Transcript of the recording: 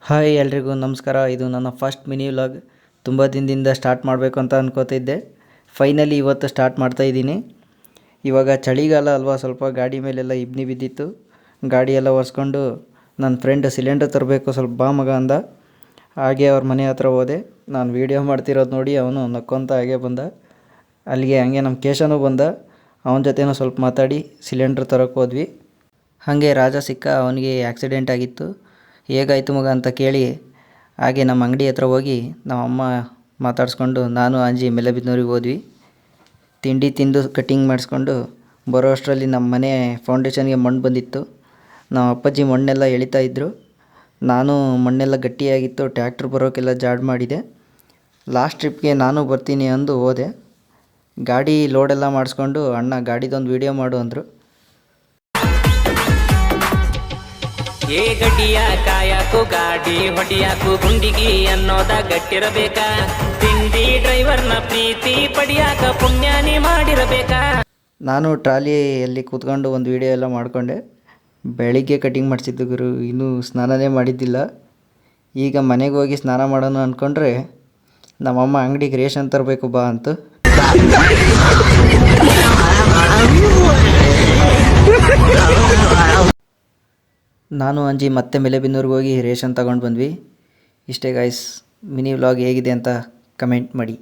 Hi ಎಲ್ರಿಗೂ ನಮಸ್ಕಾರ. ಇದು ನನ್ನ ಫಸ್ಟ್ ಮಿನಿ ವ್ಲಾಗ್. ತುಂಬ ದಿನದಿಂದ ಸ್ಟಾರ್ಟ್ ಮಾಡಬೇಕು ಅಂತ ಅನ್ಕೋತಿದ್ದೆ. ಫೈನಲಿ ಇವತ್ತು ಸ್ಟಾರ್ಟ್ ಮಾಡ್ತಾಯಿದ್ದೀನಿ. ಇವಾಗ ಚಳಿಗಾಲ ಅಲ್ವಾ, ಸ್ವಲ್ಪ ಗಾಡಿ ಮೇಲೆಲ್ಲ ಇಬ್ನಿ ಬಿದ್ದಿತ್ತು. ಗಾಡಿ ಎಲ್ಲ ಒರೆಸ್ಕೊಂಡು ನನ್ನ ಫ್ರೆಂಡ್ ಸಿಲಿಂಡರ್ ತರಬೇಕು, ಸ್ವಲ್ಪ ಬಾ ಮಗ ಅಂದ. ಹಾಗೆ ಅವ್ರ ಮನೆ ಹತ್ರ ಹೋದೆ. ನಾನು ವೀಡಿಯೋ ಮಾಡ್ತಿರೋದು ನೋಡಿ ಅವನು ನಕ್ಕೊಂತ ಹಾಗೆ ಬಂದ. ಅಲ್ಲಿಗೆ ಹಂಗೆ ನಮ್ಮ ಕೇಶನೂ ಬಂದ. ಅವನ ಜೊತೆನೂ ಸ್ವಲ್ಪ ಮಾತಾಡಿ ಸಿಲಿಂಡ್ರ್ ತರೋಕ್ಕೆ ಹೋದ್ವಿ. ಹಾಗೆ ರಾಜ ಸಿಕ್ಕ. ಅವನಿಗೆ ಆಕ್ಸಿಡೆಂಟ್ ಆಗಿತ್ತು. ಹೇಗಾಯಿತು ಮಗ ಅಂತ ಕೇಳಿ ಹಾಗೆ ನಮ್ಮ ಅಂಗಡಿ ಹತ್ರ ಹೋಗಿ ನಮ್ಮಮ್ಮ ಮಾತಾಡಿಸ್ಕೊಂಡು ನಾನು ಅಂಜಿ ಮೆಲೆಬಿದ್ನೂರಿಗೆ ಹೋದ್ವಿ. ತಿಂಡಿ ತಿಂದು ಕಟ್ಟಿಂಗ್ ಮಾಡಿಸ್ಕೊಂಡು ಬರೋ ಅಷ್ಟರಲ್ಲಿ ನಮ್ಮ ಮನೆ ಫೌಂಡೇಶನ್ಗೆ ಮಣ್ಣು ಬಂದಿತ್ತು. ನಮ್ಮ ಅಪ್ಪಾಜಿ ಮಣ್ಣೆಲ್ಲ ಎಳಿತಾ ಇದ್ದರು. ನಾನು ಮಣ್ಣೆಲ್ಲ ಗಟ್ಟಿಯಾಗಿತ್ತು, ಟ್ಯಾಕ್ಟ್ರ್ ಬರೋಕ್ಕೆಲ್ಲ ಜಾಡ್ ಮಾಡಿದೆ. ಲಾಸ್ಟ್ ಟ್ರಿಪ್ಗೆ ನಾನು ಬರ್ತೀನಿ ಅಂದು ಹೋದೆ. ಗಾಡಿ ಲೋಡೆಲ್ಲ ಮಾಡಿಸ್ಕೊಂಡು ಅಣ್ಣ ಗಾಡಿದೊಂದು ವೀಡಿಯೋ ಮಾಡು ಅಂದರು. ಏ ಗಡ್ಡಿಯ ಕಾಯಕು ಗಾಡಿ ಹೊಡಿಯಾಕು ಗುಂಡಿಗಿ ಅನ್ನೋದ ಗಟ್ಟಿರಬೇಕಾ. ತಿಂಡಿ ಡ್ರೈವರ್ನ ಪ್ರೀತಿ ಪಡಿಯಾಕ ಪುಣ್ಯಾನಿ ಮಾಡಿರಬೇಕಾ. ನಾನು ಟ್ರಾಲಿಯಲ್ಲಿ ಕೂತ್ಕೊಂಡು ಒಂದು ವೀಡಿಯೋ ಎಲ್ಲ ಮಾಡಿಕೊಂಡೆ. ಬೆಳಿಗ್ಗೆ ಕಟಿಂಗ್ ಮಾಡಿಸಿದ್ದು ಗುರು, ಇನ್ನೂ ಸ್ನಾನನೇ ಮಾಡಿದ್ದಿಲ್ಲ. ಈಗ ಮನೆಗೆ ಹೋಗಿ ಸ್ನಾನ ಮಾಡೋಣ ಅಂದ್ಕೊಂಡ್ರೆ ನಮ್ಮಮ್ಮ ಅಂಗಡಿಗೆ ರೇಷನ್ ತರಬೇಕು ಬಾ ಅಂತು. ನಾನು ಅಂಜಿ ಮತ್ತೆ ಮೆಲೆಬಿನ್ನೂರಿಗೆ ಹೋಗಿ ರೇಷನ್ ತಗೊಂಡು ಬಂದ್ವಿ. ಇಷ್ಟೇ ಗಾಯ್ಸ್. ಮಿನಿ ವ್ಲಾಗ್ ಹೇಗಿದೆ ಅಂತ ಕಮೆಂಟ್ ಮಾಡಿ.